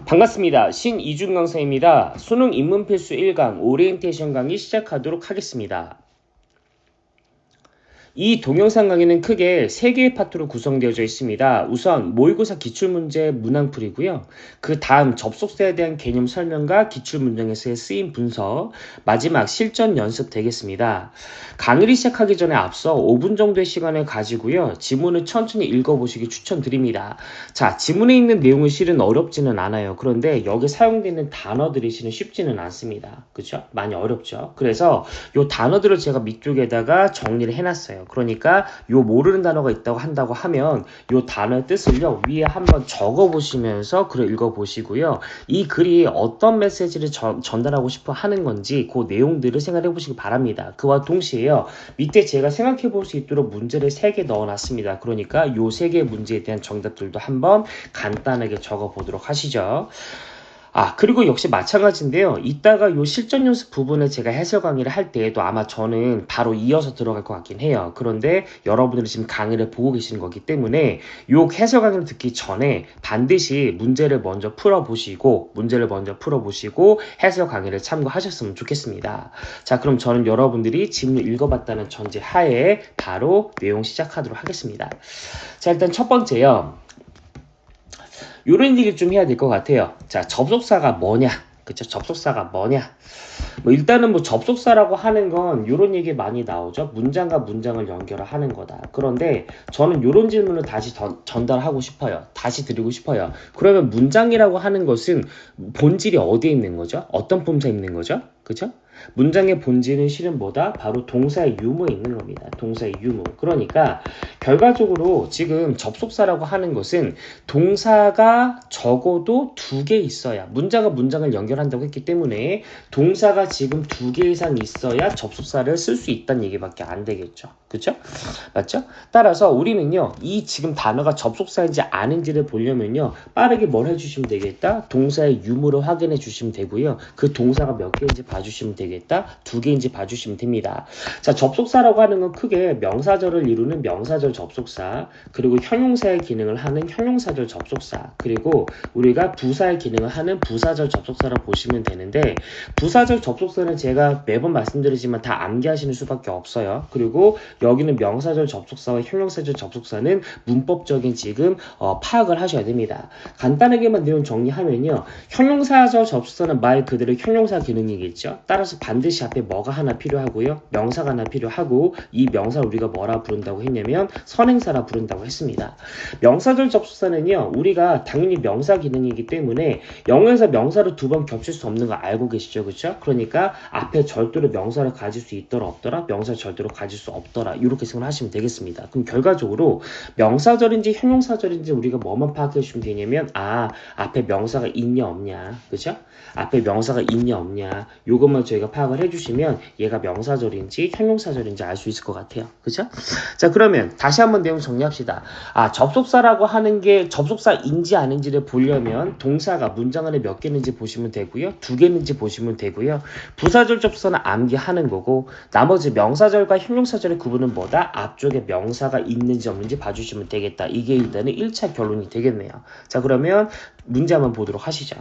반갑습니다. 신이준 강사입니다. 수능 입문 필수 1강 오리엔테이션 강의 시작하도록 하겠습니다. 이 동영상 강의는 크게 3개의 파트로 구성되어져 있습니다. 우선 모의고사 기출문제 문항풀이고요. 그 다음 접속사에 대한 개념 설명과 기출문장에서의 쓰임 분석, 마지막 실전 연습 되겠습니다. 강의를 시작하기 전에 앞서 5분 정도의 시간을 가지고요. 지문을 천천히 읽어보시기 추천드립니다. 자, 지문에 있는 내용은 실은 어렵지는 않아요. 그런데 여기 사용되는 단어들이 실은 쉽지는 않습니다. 그렇죠? 많이 어렵죠? 그래서 이 단어들을 제가 밑쪽에다가 정리를 해놨어요. 그러니까 요 모르는 단어가 있다고 한다고 하면 요 단어의 뜻을요 위에 한번 적어 보시면서 글을 읽어 보시고요. 이 글이 어떤 메시지를 전달하고 싶어 하는 건지 그 내용들을 생각해 보시기 바랍니다. 그와 동시에요 밑에 제가 생각해 볼 수 있도록 문제를 3개 넣어 놨습니다. 그러니까 요 3개의 문제에 대한 정답들도 한번 간단하게 적어 보도록 하시죠. 그리고 역시 마찬가지인데요. 이따가 요 실전 연습 부분을 제가 해설 강의를 할 때에도 아마 저는 바로 이어서 들어갈 것 같긴 해요. 그런데 여러분들이 지금 강의를 보고 계시는 거기 때문에 요 해설 강의를 듣기 전에 반드시 문제를 먼저 풀어보시고 해설 강의를 참고하셨으면 좋겠습니다. 자, 그럼 저는 여러분들이 지문을 읽어봤다는 전제 하에 바로 내용 시작하도록 하겠습니다. 자, 일단 첫 번째요. 요런 얘기를 좀 해야 될 것 같아요. 자, 접속사가 뭐냐? 그쵸? 접속사가 뭐냐? 일단은 접속사라고 하는 건 요런 얘기 많이 나오죠. 문장과 문장을 연결하는 거다. 그런데 저는 요런 질문을 다시 전달하고 싶어요. 다시 드리고 싶어요. 그러면 문장이라고 하는 것은 본질이 어디에 있는 거죠? 어떤 품사에 있는 거죠? 그죠? 문장의 본질은 실은 뭐다? 바로 동사의 유무에 있는 겁니다. 동사의 유무. 그러니까 결과적으로 지금 접속사라고 하는 것은 동사가 적어도 2개 있어야, 문장과 문장을 연결한다고 했기 때문에 동사가 지금 2개 이상 있어야 접속사를 쓸 수 있다는 얘기밖에 안 되겠죠. 그쵸? 맞죠? 따라서 우리는요, 이 지금 단어가 접속사인지 아닌지를 보려면요, 빠르게 뭘 해주시면 되겠다? 동사의 유무를 확인해 주시면 되고요. 그 동사가 몇 개인지 봐주시면 되겠다? 2개인지 봐주시면 됩니다. 자, 접속사라고 하는 건 크게 명사절을 이루는 명사절 접속사, 그리고 형용사의 기능을 하는 형용사절 접속사, 그리고 우리가 부사의 기능을 하는 부사절 접속사라고 보시면 되는데, 부사절 접속사는 제가 매번 말씀드리지만 다 암기하시는 수밖에 없어요. 그리고 여기는 명사절 접속사와 형용사절 접속사는 문법적인 지금 파악을 하셔야 됩니다. 간단하게만 내용 정리하면요, 형용사절 접속사는 말 그대로 형용사 기능이겠죠. 따라서 반드시 앞에 뭐가 하나 필요하고요, 명사가 하나 필요하고, 이 명사를 우리가 뭐라 부른다고 했냐면 선행사라 부른다고 했습니다. 명사절 접속사는요, 우리가 당연히 명사 기능이기 때문에 영어에서 명사를 2번 겹칠 수 없는 거 알고 계시죠? 그렇죠? 그러니까 앞에 절대로 명사를 가질 수 있더라 없더라, 명사를 절대로 가질 수 없더라, 이렇게 생각하시면 되겠습니다. 그럼 결과적으로 명사절인지 형용사절인지 우리가 뭐만 파악해 주시면 되냐면, 앞에 명사가 있냐 없냐, 그죠? 앞에 명사가 있냐 없냐, 요것만 저희가 파악을 해주시면 얘가 명사절인지 형용사절인지 알 수 있을 것 같아요. 그죠? 자, 그러면 다시 한번 내용 정리합시다. 접속사라고 하는 게 접속사인지 아닌지를 보려면 동사가 문장 안에 몇 개인지 보시면 되고요, 2개인지 보시면 되고요, 부사절 접속사는 암기하는 거고, 나머지 명사절과 형용사절의 구분은 뭐다? 앞쪽에 명사가 있는지 없는지 봐주시면 되겠다. 이게 일단은 1차 결론이 되겠네요. 자, 그러면 문제 한번 보도록 하시죠.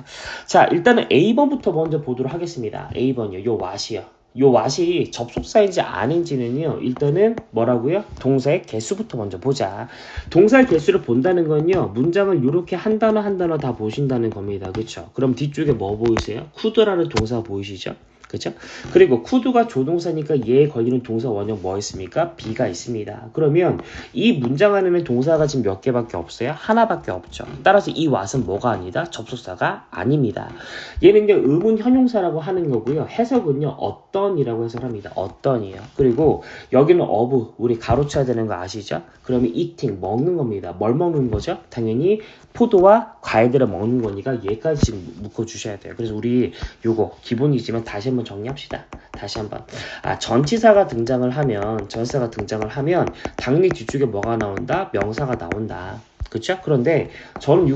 자, 일단은 A번부터 먼저 보도록 하겠습니다. A번이요. 요 what이요. 요 what이 접속사인지 아닌지는요, 일단은 뭐라고요? 동사의 개수부터 먼저 보자. 동사의 개수를 본다는 건요, 문장을 이렇게 한 단어 한 단어 다 보신다는 겁니다. 그쵸? 그럼 뒤쪽에 뭐 보이세요? could라는 동사 보이시죠? 그쵸? 그리고 could가 조동사니까 얘에 걸리는 동사 원형 뭐 있습니까? be가 있습니다. 그러면 이 문장 안에는 동사가 지금 몇 개밖에 없어요? 하나밖에 없죠. 따라서 이 what은 뭐가 아니다? 접속사가 아닙니다. 얘는요, 의문 형용사라고 하는 거고요, 해석은요, 어떤이라고 해석합니다. 어떤이에요. 그리고 여기는 of, 우리 가로쳐야 되는 거 아시죠? 그러면 eating, 먹는 겁니다. 뭘 먹는 거죠? 당연히 포도와 과일들을 먹는 거니까 얘까지 지금 묶어주셔야 돼요. 그래서 우리 요거 기본이지만 다시 한번 정리합시다. 다시 한번. 전치사가 등장을 하면 당연히 뒤쪽에 뭐가 나온다? 명사가 나온다. 그쵸? 그런데 저는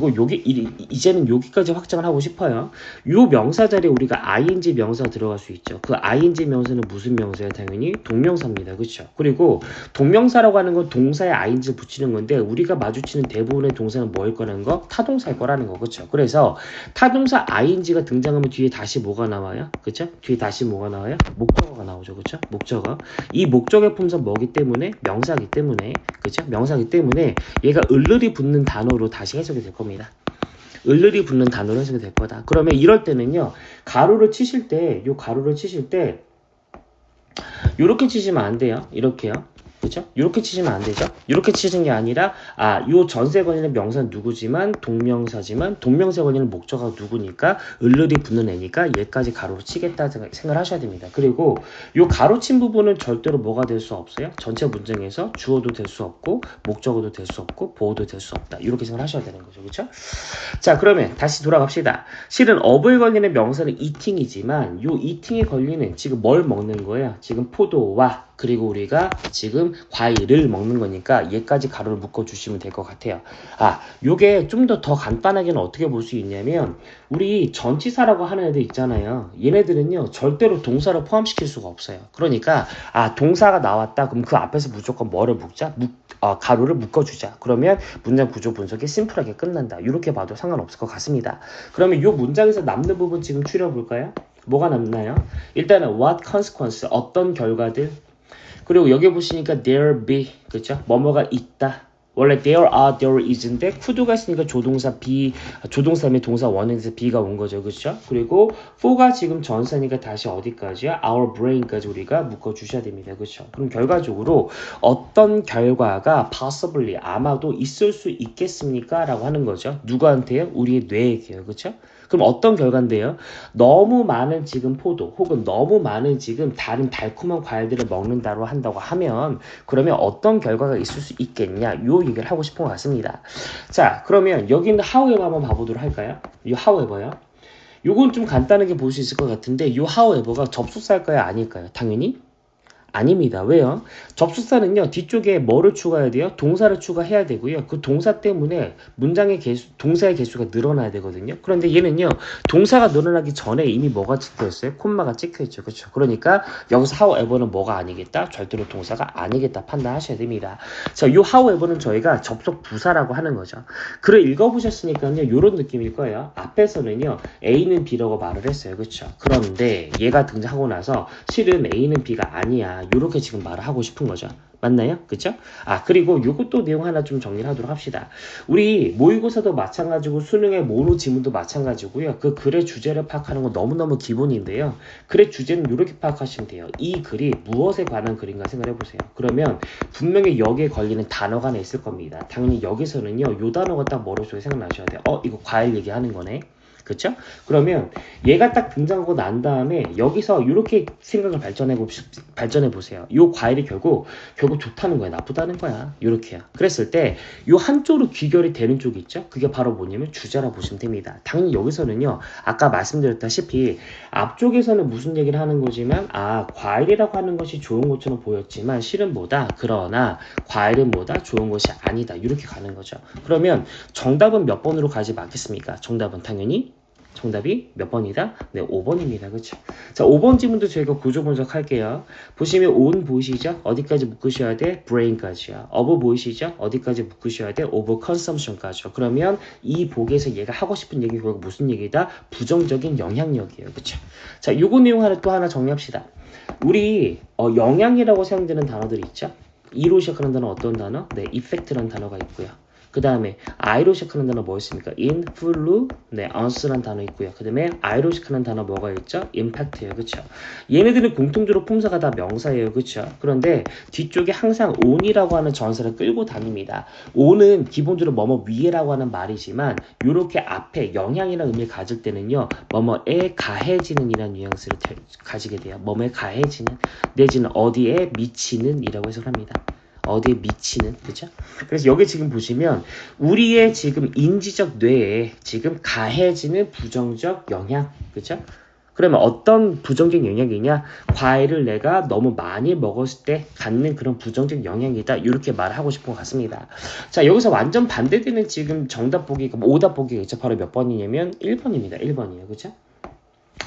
이제는 여기까지 확장을 하고 싶어요. 요 명사 자리에 우리가 ing 명사가 들어갈 수 있죠. 그 ing 명사는 무슨 명사예요? 당연히 동명사입니다. 그쵸? 그리고 동명사라고 하는 건 동사에 ing를 붙이는 건데 우리가 마주치는 대부분의 동사는 뭐일 거라는 거? 타동사일 거라는 거. 그쵸? 그래서 타동사 ing가 등장하면 뒤에 다시 뭐가 나와요? 그쵸? 뒤에 다시 뭐가 나와요? 목적어가 나오죠. 그쵸? 목적어. 이 목적의 품사 뭐기 때문에? 명사기 때문에. 그쵸? 명사기 때문에 얘가 을을이 붙는 단어로 다시 해석이 될 겁니다. 을을이 붙는 단어로 해석이 될 거다. 그러면 이럴 때는요. 가로를 치실 때 요렇게 치시면 안 돼요. 이렇게요. 그죠? 이렇게 치시면 안 되죠? 이렇게 치는 게 아니라 요 전세 권위는 명사는 누구지만 동명사지만 동명사 권위는 목적어가 누구니까 을을이 붙는 애니까 얘까지 가로로 치겠다 생각을 하셔야 됩니다. 그리고 요 가로 친 부분은 절대로 뭐가 될 수 없어요. 전체 문장에서 주어도 될 수 없고 목적어도 될 수 없고 보어도 될 수 없다. 이렇게 생각을 하셔야 되는 거죠. 그렇죠? 자, 그러면 다시 돌아갑시다. 실은 어부에 걸리는 명사는 eating이지만 요 eating에 걸리는 지금 뭘 먹는 거예요? 지금 포도와 그리고 우리가 지금 과일을 먹는 거니까 얘까지 가로를 묶어주시면 될 것 같아요. 요게 좀 더 간단하게는 어떻게 볼 수 있냐면 우리 전치사라고 하는 애들 있잖아요. 얘네들은요 절대로 동사를 포함시킬 수가 없어요. 그러니까 동사가 나왔다 그럼 그 앞에서 무조건 뭐를 묶자? 가로를 묶어주자. 그러면 문장 구조 분석이 심플하게 끝난다. 이렇게 봐도 상관없을 것 같습니다. 그러면 이 문장에서 남는 부분 지금 추려볼까요? 뭐가 남나요? 일단은 what consequence, 어떤 결과들. 그리고 여기 보시니까 there be, 그쵸? 뭐뭐가 있다. 원래 there are, there is인데 could가 있으니까 조동사 be, 조동사면 동사 원형에서 be가 온 거죠. 그쵸? 그리고 for가 지금 전사니까 다시 어디까지야? our brain까지 우리가 묶어주셔야 됩니다. 그쵸? 그럼 결과적으로 어떤 결과가 possibly, 아마도 있을 수 있겠습니까? 라고 하는 거죠. 누구한테요? 우리의 뇌에게요. 그쵸? 그럼 어떤 결과인데요? 너무 많은 지금 포도 혹은 너무 많은 지금 다른 달콤한 과일들을 먹는다고 한다고 하면 그러면 어떤 결과가 있을 수 있겠냐? 요 얘기를 하고 싶은 것 같습니다. 자, 그러면 여기 있는 however 한번 봐보도록 할까요? 이 however요. 요건 좀 간단하게 볼 수 있을 것 같은데 요 however가 접속사일까요? 아닐까요? 당연히 아닙니다. 왜요? 접속사는요, 뒤쪽에 뭐를 추가해야 돼요? 동사를 추가해야 되고요. 그 동사 때문에 문장의 개수, 동사의 개수가 늘어나야 되거든요. 그런데 얘는요, 동사가 늘어나기 전에 이미 뭐가 찍혀 있어요? 콤마가 찍혀 있죠. 그렇죠? 그러니까 여기서 however는 뭐가 아니겠다? 절대로 동사가 아니겠다 판단하셔야 됩니다. 자, 요 however는 저희가 접속 부사라고 하는 거죠. 글을 읽어보셨으니까요, 요런 느낌일 거예요. 앞에서는요, A는 B라고 말을 했어요. 그렇죠? 그런데 얘가 등장하고 나서 실은 A는 B가 아니야. 요렇게 지금 말을 하고 싶은 거죠. 맞나요? 그쵸? 그리고 요것도 내용 하나 좀 정리를 하도록 합시다. 우리 모의고사도 마찬가지고 수능의 모노 지문도 마찬가지고요. 그 글의 주제를 파악하는 건 너무너무 기본인데요. 글의 주제는 이렇게 파악하시면 돼요. 이 글이 무엇에 관한 글인가 생각해 보세요. 그러면 분명히 여기에 걸리는 단어가 하나 있을 겁니다. 당연히 여기서는요. 요 단어가 딱 머릿속에 생각나셔야 돼요. 이거 과일 얘기하는 거네. 그쵸? 그러면 얘가 딱 등장하고 난 다음에 여기서 이렇게 생각을 발전해 보세요. 이 과일이 결국 좋다는 거야, 나쁘다는 거야. 이렇게요. 그랬을 때 이 한쪽으로 귀결이 되는 쪽이 있죠? 그게 바로 뭐냐면 주제라 보시면 됩니다. 당연히 여기서는요, 아까 말씀드렸다시피 앞쪽에서는 무슨 얘기를 하는 거지만 과일이라고 하는 것이 좋은 것처럼 보였지만 실은 뭐다? 그러나 과일은 뭐다? 좋은 것이 아니다. 이렇게 가는 거죠. 그러면 정답은 몇 번으로 가지 맞겠습니까? 정답은 당연히 정답이 몇 번이다? 네, 5번입니다. 그렇죠? 자, 5번 지문도 저희가 구조 분석할게요. 보시면 on 보이시죠? 어디까지 묶으셔야 돼? brain까지요. of 보이시죠? 어디까지 묶으셔야 돼? over consumption까지요. 그러면 이 복에서 얘가 하고 싶은 얘기가 결국 무슨 얘기다? 부정적인 영향력이에요. 그렇죠? 자, 요거 내용 또 하나 정리합시다. 우리 영향이라고 사용되는 단어들이 있죠? E로 시작하는 단어 어떤 단어? 네, effect라는 단어가 있고요. 그 다음에 I로 시작하는 단어 뭐 있습니까? influ, 네, once라는 단어 있고요. 그 다음에 I로 시작하는 단어 뭐가 있죠? impact예요. 그쵸? 얘네들은 공통적으로 품사가 다 명사예요. 그쵸? 그런데 뒤쪽에 항상 on이라고 하는 전사를 끌고 다닙니다. on은 기본적으로 뭐뭐 위에라고 하는 말이지만 요렇게 앞에 영향이라는 의미를 가질 때는요. 뭐뭐에 가해지는 이라는 뉘앙스를 가지게 돼요. 뭐뭐에 가해지는 내지는 어디에 미치는 이라고 해석합니다. 어디에 미치는, 그죠? 그래서 여기 지금 보시면 우리의 지금 인지적 뇌에 지금 가해지는 부정적 영향, 그죠? 그러면 어떤 부정적 영향이냐? 과일을 내가 너무 많이 먹었을 때 갖는 그런 부정적 영향이다. 이렇게 말하고 싶은 것 같습니다. 자, 여기서 완전 반대되는 지금 정답 보기가, 오답 보기가 있죠. 바로 몇 번이냐면 1번입니다. 1번이에요. 그죠?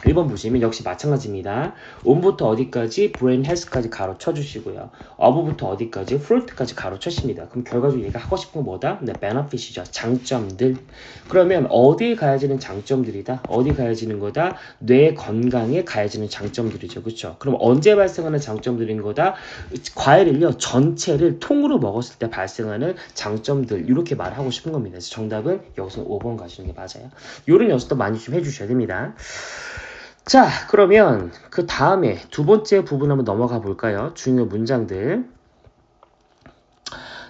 1번 보시면 역시 마찬가지입니다. on부터 어디까지? brain has까지 가로 쳐주시고요. of부터 어디까지? fruit까지 가로 쳐십니다. 그럼 결과적으로 얘가 하고 싶은 건 뭐다? 네, benefit이죠. 장점들. 그러면 어디에 가해지는 장점들이다? 어디 가해지는 거다? 뇌 건강에 가해지는 장점들이죠. 그렇죠? 그럼 언제 발생하는 장점들인 거다? 과일을요, 전체를 통으로 먹었을 때 발생하는 장점들. 이렇게 말하고 싶은 겁니다. 그래서 정답은 여기서 5번 가시는 게 맞아요. 이런 연습도 많이 좀 해주셔야 됩니다. 자, 그러면 그 다음에 두 번째 부분 한번 넘어가 볼까요? 중요 문장들.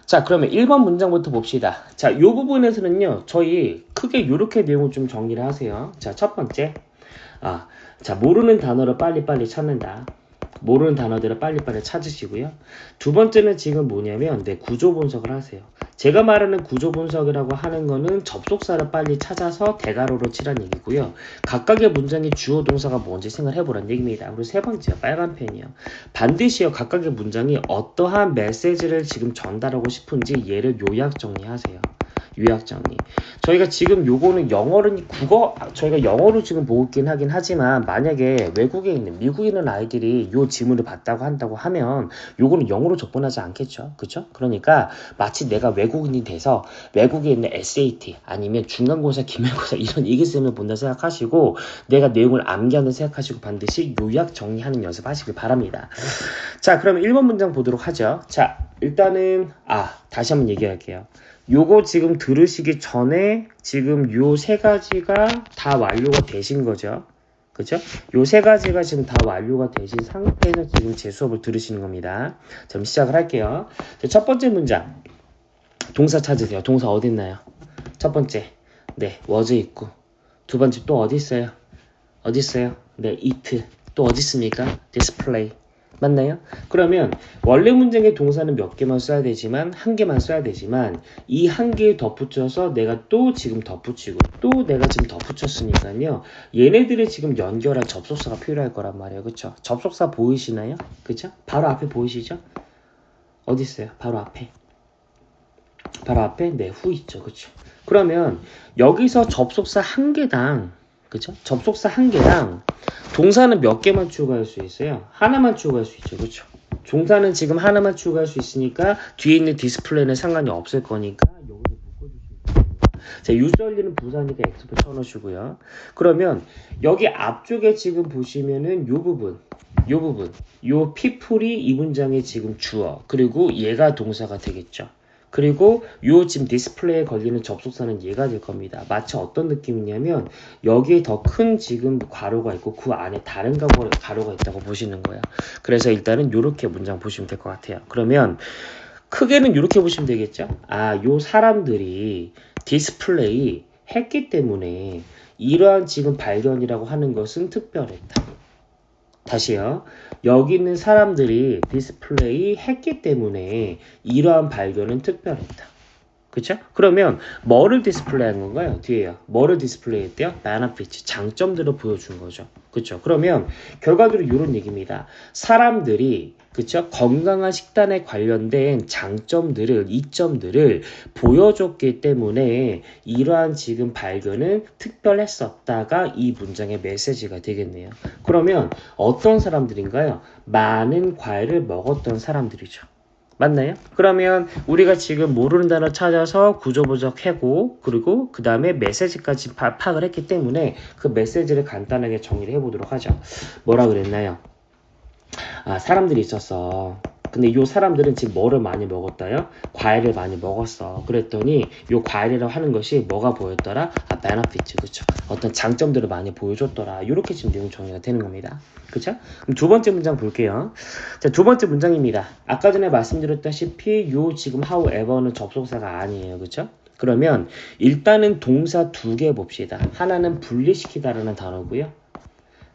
자, 그러면 1번 문장부터 봅시다. 자, 이 부분에서는요, 저희 크게 이렇게 내용을 좀 정리를 하세요. 자, 첫 번째. 자, 모르는 단어를 빨리빨리 찾는다. 모르는 단어들을 빨리빨리 찾으시고요. 두 번째는 지금 뭐냐면, 구조 분석을 하세요. 제가 말하는 구조 분석이라고 하는 거는 접속사를 빨리 찾아서 대괄호로 치란 얘기고요. 각각의 문장의 주어 동사가 뭔지 생각을 해보란 얘기입니다. 그리고 세 번째요. 빨간 펜이요. 반드시요. 각각의 문장이 어떠한 메시지를 지금 전달하고 싶은지 얘를 요약 정리하세요. 요약 정리. 저희가 지금 요거는 영어는 저희가 영어로 지금 보고 있긴 하긴 하지만 만약에 외국에 있는 미국에 있는 아이들이 요 지문을 봤다고 한다고 하면 요거는 영어로 접근하지 않겠죠. 그쵸? 그러니까 마치 내가 외국인이 돼서 외국에 있는 SAT 아니면 중간고사, 기말고사 이런 일기시험을 본다 생각하시고 내가 내용을 암기한다 생각하시고 반드시 요약 정리하는 연습 하시길 바랍니다. 자, 그러면 1번 문장 보도록 하죠. 자, 일단은 다시 한번 얘기할게요. 요거 지금 들으시기 전에 지금 요 세 가지가 다 완료가 되신 거죠. 그죠? 요 세 가지가 지금 다 완료가 되신 상태에서 지금 제 수업을 들으시는 겁니다. 자, 그럼 시작을 할게요. 자, 첫 번째 문장. 동사 찾으세요. 동사 어디 있나요? 첫 번째. 네, was 있고. 두 번째 또 어디 있어요? 어디 있어요? 네, it. 또 어디 있습니까? display. 맞나요? 그러면 원래 문장의 동사는 몇 개만 써야 되지만 한 개만 써야 되지만 이 한 개에 덧붙여서 내가 또 지금 덧붙이고 또 내가 지금 덧붙였으니까요. 얘네들을 지금 연결할 접속사가 필요할 거란 말이에요. 그쵸? 접속사 보이시나요? 그쵸? 바로 앞에 보이시죠? 어디 있어요? 바로 앞에. 바로 앞에 네, who 있죠. 그쵸? 그러면 여기서 접속사 한 개당 그쵸? 접속사 한 개당 동사는 몇 개만 추가할 수 있어요? 하나만 추가할 수 있죠. 그렇죠? 동사는 지금 하나만 추가할 수 있으니까 뒤에 있는 디스플레이는 상관이 없을 거니까 여기서 묶어주시면 됩니다. 자, usually는 부사니까 X표 쳐놓으시고요. 그러면 여기 앞쪽에 지금 보시면은 요 부분 요 people이 이 문장의 지금 주어 그리고 얘가 동사가 되겠죠. 그리고 요 지금 디스플레이에 걸리는 접속사는 얘가 될 겁니다. 마치 어떤 느낌이냐면 여기에 더 큰 지금 괄호가 있고 그 안에 다른 괄호가 있다고 보시는 거예요. 그래서 일단은 이렇게 문장 보시면 될 것 같아요. 그러면 크게는 이렇게 보시면 되겠죠. 요 사람들이 디스플레이 했기 때문에 이러한 지금 발견이라고 하는 것은 특별했다. 다시요. 여기 있는 사람들이 디스플레이 했기 때문에 이러한 발견은 특별했다. 그쵸? 그러면 뭐를 디스플레이 한 건가요? 뒤에요. 뭐를 디스플레이 했대요? benefit, 장점들을 보여준 거죠. 그쵸? 그러면 결과적으로 이런 얘기입니다. 사람들이 그쵸? 건강한 식단에 관련된 장점들을, 이점들을 보여줬기 때문에 이러한 지금 발견은 특별했었다가 이 문장의 메시지가 되겠네요. 그러면 어떤 사람들인가요? 많은 과일을 먹었던 사람들이죠. 맞나요? 그러면 우리가 지금 모르는 단어 찾아서 구조 분석하고 그리고 그 다음에 메시지까지 파악을 했기 때문에 그 메시지를 간단하게 정리를 해보도록 하죠. 뭐라 그랬나요? 사람들이 있었어. 근데 이 사람들은 지금 뭐를 많이 먹었다요? 과일을 많이 먹었어. 그랬더니 이 과일이라고 하는 것이 뭐가 보였더라? benefit, 그쵸? 어떤 장점들을 많이 보여줬더라. 이렇게 지금 내용 정리가 되는 겁니다. 그쵸? 그럼 두 번째 문장 볼게요. 자, 두 번째 문장입니다. 아까 전에 말씀드렸다시피 요 지금 however는 접속사가 아니에요. 그쵸? 그러면 일단은 동사 두 개 봅시다. 하나는 분리시키다라는 단어고요.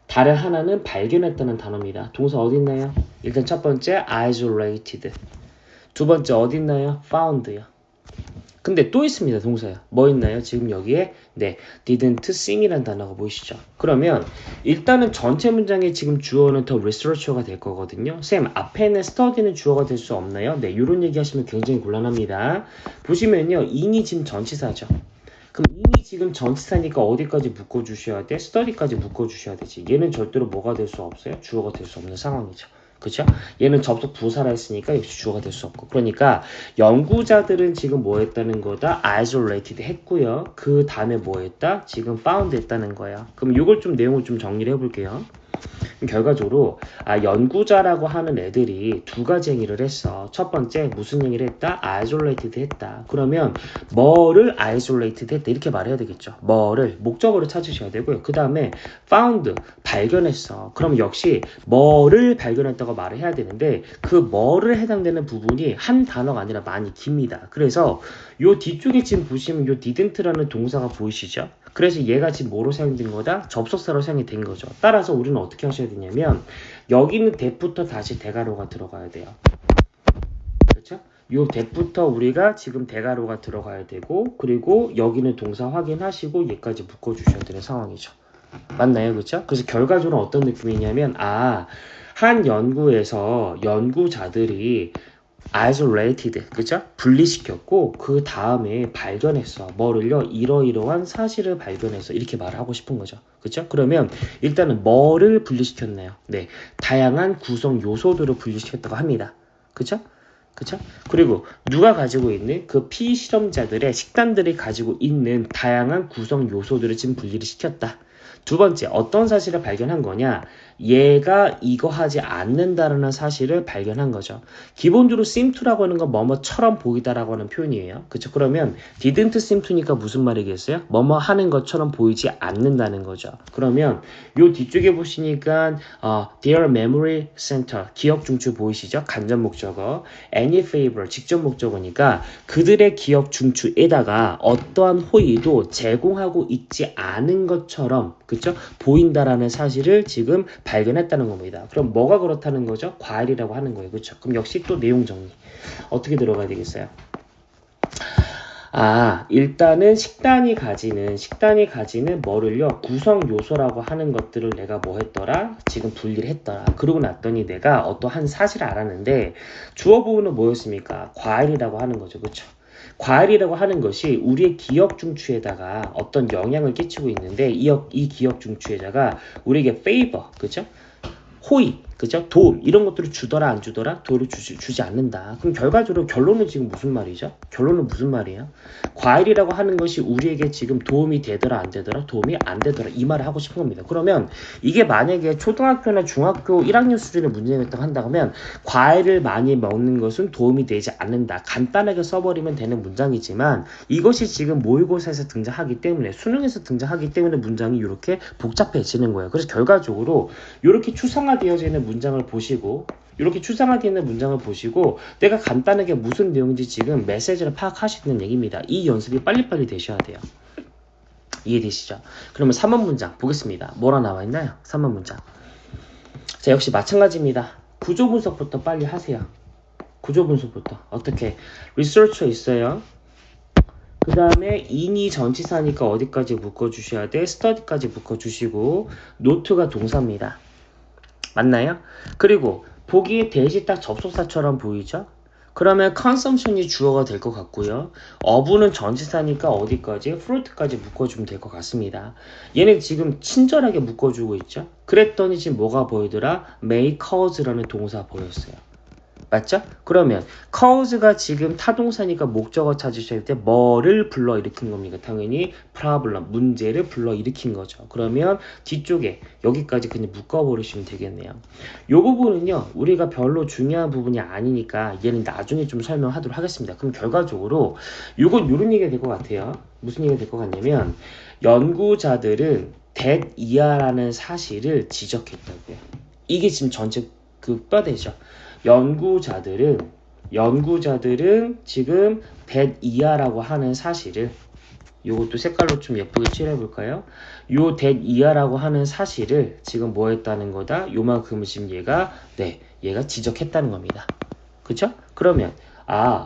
다른 하나는 발견했다는 단어입니다. 동사 어디 있나요? 일단 첫 번째 isolated. 두 번째 어디 있나요? found요. 근데 또 있습니다. 동사요. 뭐 있나요? 지금 여기에 네, didn't sing이라는 단어가 보이시죠? 그러면 일단은 전체 문장에 지금 주어는 더 researcher가 될 거거든요. 쌤, 앞에는 study는 주어가 될 수 없나요? 네, 이런 얘기 하시면 굉장히 곤란합니다. 보시면요, in이 지금 전치사죠. 그럼 in이 지금 전치사니까 어디까지 묶어주셔야 돼? study까지 묶어주셔야 되지. 얘는 절대로 뭐가 될 수 없어요? 주어가 될 수 없는 상황이죠. 그쵸? 얘는 접속 부사라 했으니까 역시 주어가 될 수 없고. 그러니까 연구자들은 지금 뭐 했다는 거다? isolated 했고요. 그 다음에 뭐 했다? 지금 found 했다는 거야. 그럼 이걸 좀 내용을 좀 정리를 해볼게요. 결과적으로 연구자라고 하는 애들이 두 가지 행위를 했어. 첫 번째 무슨 행위를 했다? isolated 했다. 그러면 뭐를 isolated 했다 이렇게 말해야 되겠죠. 뭐를 목적어를 찾으셔야 되고요. 그 다음에 found 발견했어. 그럼 역시 뭐를 발견했다고 말을 해야 되는데 그 뭐를 해당되는 부분이 한 단어가 아니라 많이 깁니다. 그래서 요 뒤쪽에 지금 보시면 요 didn't라는 동사가 보이시죠? 그래서 얘가 지금 뭐로 사용된 거다? 접속사로 사용이 된 거죠. 따라서 우리는 어떻게 하셔야 되냐면 여기는 that부터 다시 대가로가 들어가야 돼요. 그렇죠? 요 that부터 우리가 지금 대가로가 들어가야 되고 그리고 여기는 동사 확인하시고 얘까지 묶어주셔야 되는 상황이죠. 맞나요? 그렇죠? 그래서 결과적으로 어떤 느낌이냐면 한 연구에서 연구자들이 isolated, 그죠? 분리시켰고 그 다음에 발견했어. 뭐를요? 이러이러한 사실을 발견해서 이렇게 말하고 싶은 거죠. 그죠? 그러면 일단은 뭐를 분리시켰나요? 네, 다양한 구성 요소들을 분리시켰다고 합니다. 그죠? 그쵸? 그리고 누가 가지고 있는 그 피실험자들의 식단들이 가지고 있는 다양한 구성 요소들을 지금 분리를 시켰다. 두 번째, 어떤 사실을 발견한 거냐? 얘가 이거 하지 않는다라는 사실을 발견한 거죠. 기본적으로 seem to라고 하는 건 뭐뭐처럼 보이다라고 하는 표현이에요. 그쵸? 그러면 didn't seem to니까 무슨 말이겠어요? 뭐뭐 하는 것처럼 보이지 않는다는 거죠. 그러면 요 뒤쪽에 보시니까 their memory center, 기억 중추 보이시죠? 간접 목적어. any favor, 직접 목적어니까 그들의 기억 중추에다가 어떠한 호의도 제공하고 있지 않은 것처럼 그쵸? 보인다라는 사실을 지금 발견했다는 겁니다. 그럼 뭐가 그렇다는 거죠? 과일이라고 하는 거예요. 그쵸? 그럼 역시 또 내용 정리. 어떻게 들어가야 되겠어요? 일단은 식단이 가지는 뭐를요? 구성 요소라고 하는 것들을 내가 뭐 했더라? 지금 분리를 했더라. 그러고 났더니 내가 어떠한 사실을 알았는데 주어 부분은 뭐였습니까? 과일이라고 하는 거죠. 그쵸? 과일이라고 하는 것이 우리의 기억 중추에다가 어떤 영향을 끼치고 있는데 이 기억 중추에다가 우리에게 favor, 그죠? 호의, 그죠? 도움 이런 것들을 주더라 안 주더라? 도움을 주지 않는다. 그럼 결과적으로 결론은 지금 무슨 말이죠? 결론은 무슨 말이에요? 과일이라고 하는 것이 우리에게 지금 도움이 되더라 안 되더라? 도움이 안 되더라 이 말을 하고 싶은 겁니다. 그러면 이게 만약에 초등학교나 중학교 1학년 수준의 문제였다고 한다면 과일을 많이 먹는 것은 도움이 되지 않는다. 간단하게 써버리면 되는 문장이지만 이것이 지금 모의고사에서 등장하기 때문에 수능에서 등장하기 때문에 문장이 이렇게 복잡해지는 거예요. 그래서 결과적으로 이렇게 추상화되어져 있는 문장을 보시고 이렇게 추상화되어 있는 문장을 보시고 내가 간단하게 무슨 내용인지 지금 메시지를 파악하시는 얘기입니다. 이 연습이 빨리빨리 되셔야 돼요. 이해되시죠? 그러면 3번 문장 보겠습니다. 뭐라 나와 있나요? 3번 문장. 자, 역시 마찬가지입니다. 구조 분석부터 빨리 하세요. 구조 분석부터. 어떻게? researcher 있어요. 그 다음에 in이 전치사니까 어디까지 묶어주셔야 돼? study까지 묶어주시고 note가 동사입니다. 맞나요? 그리고 보기에 대시 딱 접속사처럼 보이죠? 그러면 consumption이 주어가 될 것 같고요. 어부는 전치사니까 어디까지? fruit까지 묶어주면 될 것 같습니다. 얘는 지금 친절하게 묶어주고 있죠? 그랬더니 지금 뭐가 보이더라? may cause라는 동사 보였어요. 맞죠? 그러면 cause가 지금 타동사니까 목적어 찾으실 때 뭐를 불러일으킨 겁니까? 당연히 problem, 문제를 불러일으킨 거죠. 그러면 뒤쪽에 여기까지 그냥 묶어버리시면 되겠네요. 이 부분은요. 우리가 별로 중요한 부분이 아니니까 얘는 나중에 좀 설명하도록 하겠습니다. 그럼 결과적으로 이런 얘기가 될 것 같아요. 무슨 얘기가 될 것 같냐면 연구자들은 that 이하라는 사실을 지적했다고요. 이게 지금 전체 그 뼈대죠. 연구자들은 지금 that 이하라고 하는 사실을 요것도 색깔로 좀 예쁘게 칠해볼까요? 요 that 이하라고 하는 사실을 지금 뭐 했다는 거다? 요만큼은 지금 얘가 지적했다는 겁니다. 그쵸? 그러면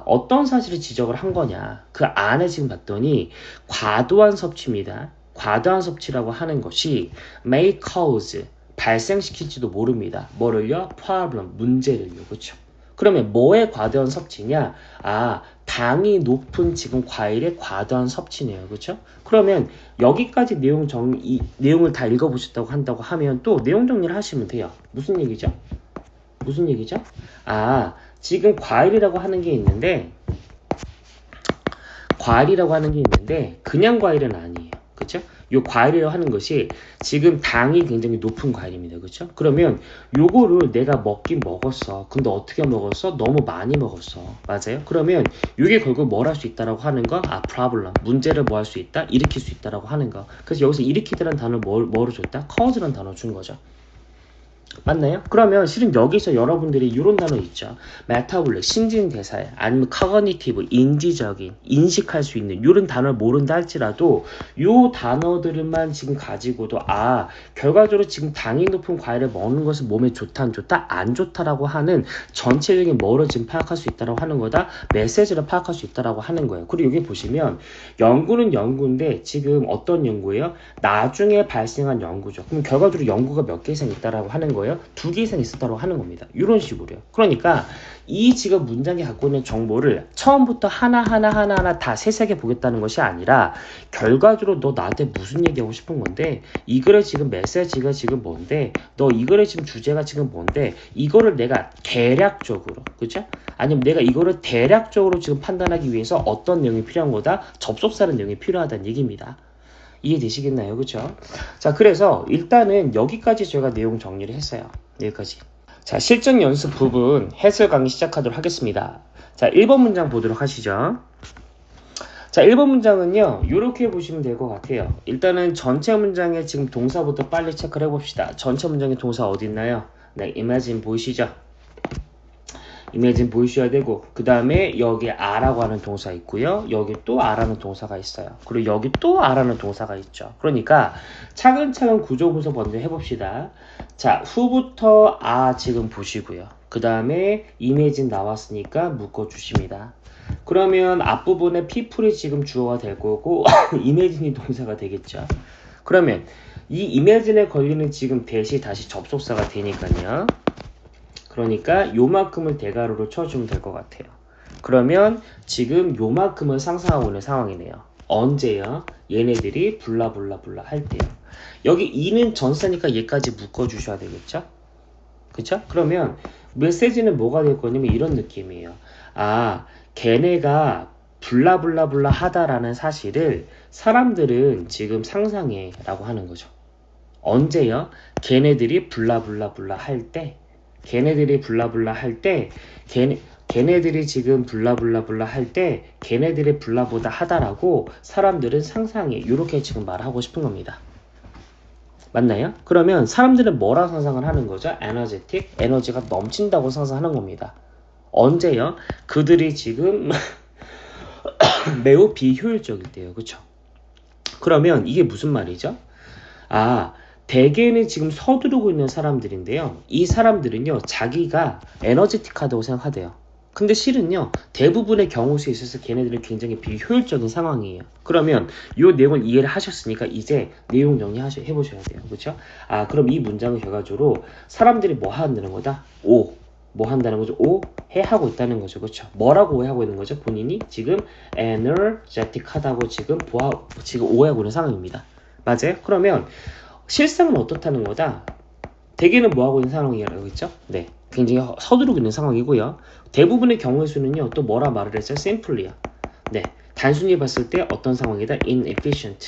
어떤 사실을 지적을 한 거냐. 그 안에 지금 봤더니 과도한 섭취입니다. 과도한 섭취라고 하는 것이 may cause, 발생시킬지도 모릅니다. 뭐를요? problem, 문제를요. 그렇죠? 그러면 뭐의 과도한 섭취냐? 당이 높은 지금 과일의 과도한 섭취네요. 그렇죠? 그러면 여기까지 내용을 다 읽어보셨다고 한다고 하면 또 내용 정리를 하시면 돼요. 무슨 얘기죠? 무슨 얘기죠? 지금 과일이라고 하는 게 있는데 그냥 과일은 아니에요. 그렇죠? 요 과일이라고 하는 것이 지금 당이 굉장히 높은 과일입니다. 그렇죠? 그러면 요거를 내가 먹긴 먹었어. 근데 어떻게 먹었어? 너무 많이 먹었어. 맞아요? 그러면 요게 결국 뭘 할 수 있다라고 하는 거? problem. 문제를 뭐 할 수 있다? 일으킬 수 있다라고 하는 거. 그래서 여기서 일으키다라는 단어 뭐로 줬다? cause라는 단어 준 거죠. 맞나요? 그러면 실은 여기서 여러분들이 이런 단어 있죠. 메타볼릭, 신진대사에 아니면 커그니티브, 인지적인, 인식할 수 있는 이런 단어를 모른다 할지라도 이 단어들만 지금 가지고도 결과적으로 지금 당이 높은 과일을 먹는 것은 몸에 좋다 안 좋다? 안 좋다라고 하는 전체적인 뭐를 지금 파악할 수 있다라고 하는 거다? 메시지를 파악할 수 있다라고 하는 거예요. 그리고 여기 보시면 연구는 연구인데 지금 어떤 연구예요? 나중에 발생한 연구죠. 그럼 결과적으로 연구가 몇 개 이상 있다라고 하는 거예요? 2개 이상 있었다고 하는 겁니다. 이런 식으로요. 그러니까 이 지금 문장이 갖고 있는 정보를 처음부터 하나하나 다 세세하게 보겠다는 것이 아니라 결과적으로 너 나한테 무슨 얘기하고 싶은 건데 이 글의 지금 메시지가 지금 뭔데 너 이 글의 지금 주제가 지금 뭔데 이거를 내가 대략적으로 그죠? 아니면 내가 이거를 대략적으로 지금 판단하기 위해서 어떤 내용이 필요한 거다? 접속사는 내용이 필요하다는 얘기입니다. 이해되시겠나요? 그쵸? 자, 그래서 일단은 여기까지 제가 내용 정리를 했어요. 여기까지. 자, 실전 연습 부분 해설 강의 시작하도록 하겠습니다. 자, 1번 문장 보도록 하시죠. 자, 1번 문장은요, 이렇게 보시면 될 것 같아요. 일단은 전체 문장의 지금 동사부터 빨리 체크를 해봅시다. 전체 문장의 동사 어디 있나요? 네, imagine 보이시죠? imagine 보이셔야 되고 그 다음에 여기 a라고 하는 동사 있고요. 여기 또 a라는 동사가 있어요. 그리고 여기 또 a라는 동사가 있죠. 그러니까 차근차근 구조 분석 먼저 해봅시다. 자, who부터 a 지금 보시고요. 그 다음에 imagine 나왔으니까 묶어주십니다. 그러면 앞부분에 people이 지금 주어가 될 거고 imagine이 동사가 되겠죠. 그러면 이 imagine에 걸리는 지금 대시 다시 접속사가 되니까요. 그러니까 요만큼을 대가로로 쳐주면 될 것 같아요. 그러면 지금 요만큼을 상상하고 있는 상황이네요. 언제요? 얘네들이 블라블라블라 할 때요. 여기 2는 전사니까 얘까지 묶어주셔야 되겠죠? 그쵸? 그러면 메시지는 뭐가 될 거냐면 이런 느낌이에요. 걔네가 블라블라블라 하다라는 사실을 사람들은 지금 상상해 라고 하는 거죠. 언제요? 걔네들이 블라블라블라 할 때 걔네들이 블라블라 할 때 걔네들이 지금 블라블라블라 할 때 걔네들의 블라보다 하다라고 사람들은 상상해 이렇게 지금 말하고 싶은 겁니다. 맞나요? 그러면 사람들은 뭐라 상상을 하는 거죠? 에너제틱, 에너지가 넘친다고 상상하는 겁니다. 언제요? 그들이 지금 매우 비효율적일 때요. 그쵸? 그러면 이게 무슨 말이죠? 대개는 지금 서두르고 있는 사람들인데요. 이 사람들은요, 자기가 에너제틱하다고 생각하대요. 근데 실은요, 대부분의 경우 수에 있어서 걔네들은 굉장히 비효율적인 상황이에요. 그러면 이 내용을 이해를 하셨으니까 이제 내용 정리 해보셔야 돼요. 그렇죠? 그럼 이 문장은 결과적으로 사람들이 뭐 한다는 거다? 뭐 한다는 거죠? 오해하고 있다는 거죠. 그렇죠? 뭐라고 오해하고 있는 거죠? 본인이 지금 에너제틱하다고 지금 오해하고 있는 상황입니다. 맞아요? 그러면 실상은 어떻다는 거다? 대개는 뭐하고 있는 상황이라고 했죠? 네, 굉장히 서두르고 있는 상황이고요. 대부분의 경우의 수는요, 또 뭐라 말을 했죠? simply야. 네, 단순히 봤을 때 어떤 상황이다? inefficient,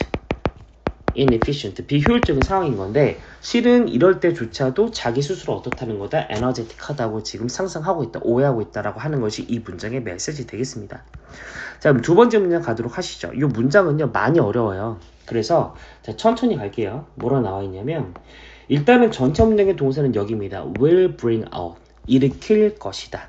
비효율적인 상황인 건데 실은 이럴 때조차도 자기 스스로 어떻다는 거다? 에너제틱하다고 지금 상상하고 있다, 오해하고 있다라고 하는 것이 이 문장의 메시지 되겠습니다. 자, 그럼 두 번째 문장 가도록 하시죠. 이 문장은요, 많이 어려워요. 그래서 천천히 갈게요. 뭐라 나와 있냐면 일단은 전체 문장의 동사는 여기입니다. will bring out, 일으킬 것이다.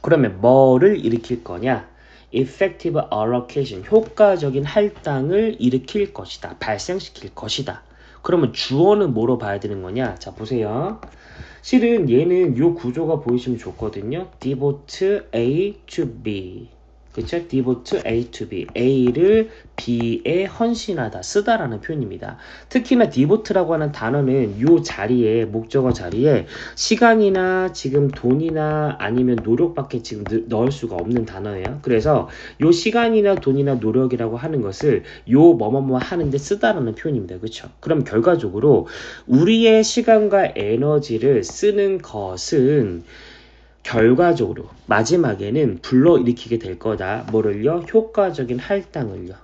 그러면 뭐를 일으킬 거냐? effective allocation, 효과적인 할당을 일으킬 것이다. 발생시킬 것이다. 그러면 주어는 뭐로 봐야 되는 거냐? 자, 보세요. 실은 얘는 요 구조가 보이시면 좋거든요. devote A to B. 그쵸? devote A to B. A를 B에 헌신하다, 쓰다라는 표현입니다. 특히나 devote라고 하는 단어는 요 자리에, 목적어 자리에 시간이나 지금 돈이나 아니면 노력밖에 지금 넣을 수가 없는 단어예요. 그래서 요 시간이나 돈이나 노력이라고 하는 것을 요 뭐뭐뭐 하는데 쓰다라는 표현입니다. 그쵸? 그럼 결과적으로 우리의 시간과 에너지를 쓰는 것은 결과적으로 마지막에는 불러일으키게 될 거다. 뭐를요? 효과적인 할당을요.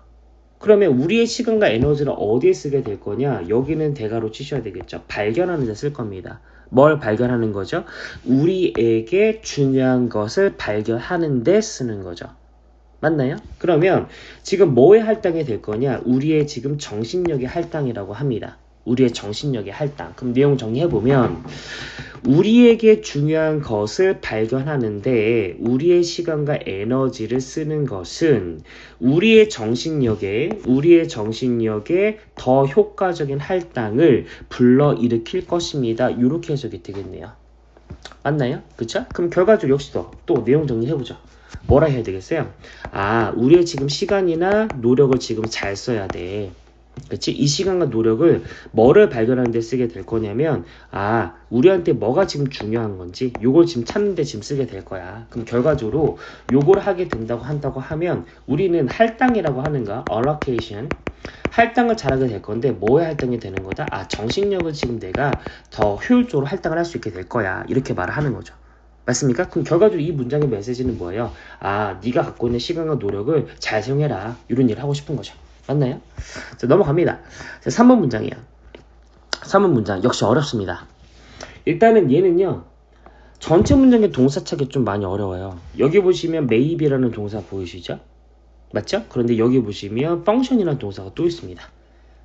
그러면 우리의 시간과 에너지를 어디에 쓰게 될 거냐? 여기는 대가로 치셔야 되겠죠. 발견하는 데 쓸 겁니다. 뭘 발견하는 거죠? 우리에게 중요한 것을 발견하는 데 쓰는 거죠. 맞나요? 그러면 지금 뭐의 할당이 될 거냐? 우리의 지금 정신력의 할당이라고 합니다. 우리의 정신력의 할당. 그럼 내용 정리해보면 우리에게 중요한 것을 발견하는데 우리의 시간과 에너지를 쓰는 것은 우리의 정신력에 더 효과적인 할당을 불러일으킬 것입니다. 이렇게 해석이 되겠네요. 맞나요? 그쵸? 그럼 결과적으로 역시 또 내용 정리해보죠. 뭐라 해야 되겠어요? 우리의 지금 시간이나 노력을 지금 잘 써야 돼. 그치? 이 시간과 노력을 뭐를 발견하는 데 쓰게 될 거냐면 우리한테 뭐가 지금 중요한 건지 요걸 지금 찾는 데 지금 쓰게 될 거야. 그럼 결과적으로 요걸 하게 된다고 하면 우리는 할당이라고 하는가? allocation 할당을 잘하게 될 건데 뭐에 할당이 되는 거다? 정신력을 지금 내가 더 효율적으로 할당을 할 수 있게 될 거야. 이렇게 말을 하는 거죠. 맞습니까? 그럼 결과적으로 이 문장의 메시지는 뭐예요? 네가 갖고 있는 시간과 노력을 잘 사용해라. 이런 일을 하고 싶은 거죠. 맞나요? 자, 넘어갑니다. 자, 3번 문장이에요. 3번 문장 역시 어렵습니다. 일단은 얘는요. 전체 문장의 동사 찾기 좀 많이 어려워요. 여기 보시면 maybe라는 동사 보이시죠? 맞죠? 그런데 여기 보시면 function이라는 동사가 또 있습니다.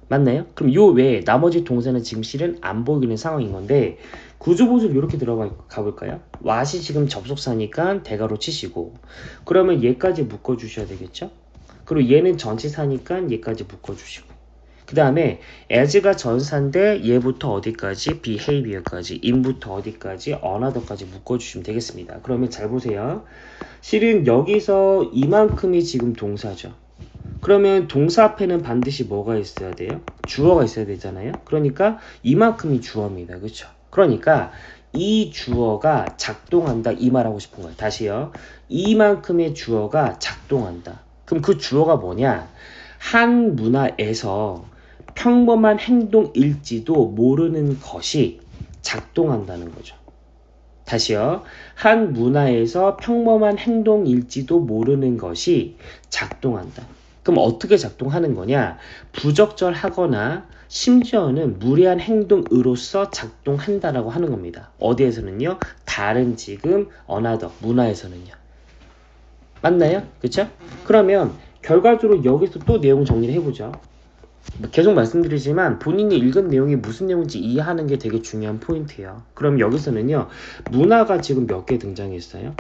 맞나요? 그럼 요 외에 나머지 동사는 지금 실은 안 보이는 상황인 건데 구조보수 이렇게 들어가 볼까요? what이 지금 접속사니까 대가로 치시고 그러면 얘까지 묶어주셔야 되겠죠? 그리고 얘는 전치사니까 얘까지 묶어주시고 그 다음에 as가 전사인데 얘부터 어디까지? behavior까지 in부터 어디까지? another까지 묶어주시면 되겠습니다. 그러면 잘 보세요. 실은 여기서 이만큼이 지금 동사죠. 그러면 동사 앞에는 반드시 뭐가 있어야 돼요? 주어가 있어야 되잖아요. 그러니까 이만큼이 주어입니다. 그렇죠? 그러니까 이 주어가 작동한다 이 말하고 싶은 거예요. 다시요. 이만큼의 주어가 작동한다. 그럼 그 주어가 뭐냐? 한 문화에서 평범한 행동일지도 모르는 것이 작동한다는 거죠. 다시요. 한 문화에서 평범한 행동일지도 모르는 것이 작동한다. 그럼 어떻게 작동하는 거냐? 부적절하거나 심지어는 무례한 행동으로서 작동한다라고 하는 겁니다. 어디에서는요? 다른 지금 another 문화에서는요. 맞나요? 그쵸? 그러면 결과적으로 여기서 또 내용 정리를 해보죠. 계속 말씀드리지만 본인이 읽은 내용이 무슨 내용인지 이해하는 게 되게 중요한 포인트예요. 그럼 여기서는요. 문화가 지금 몇 개 등장했어요?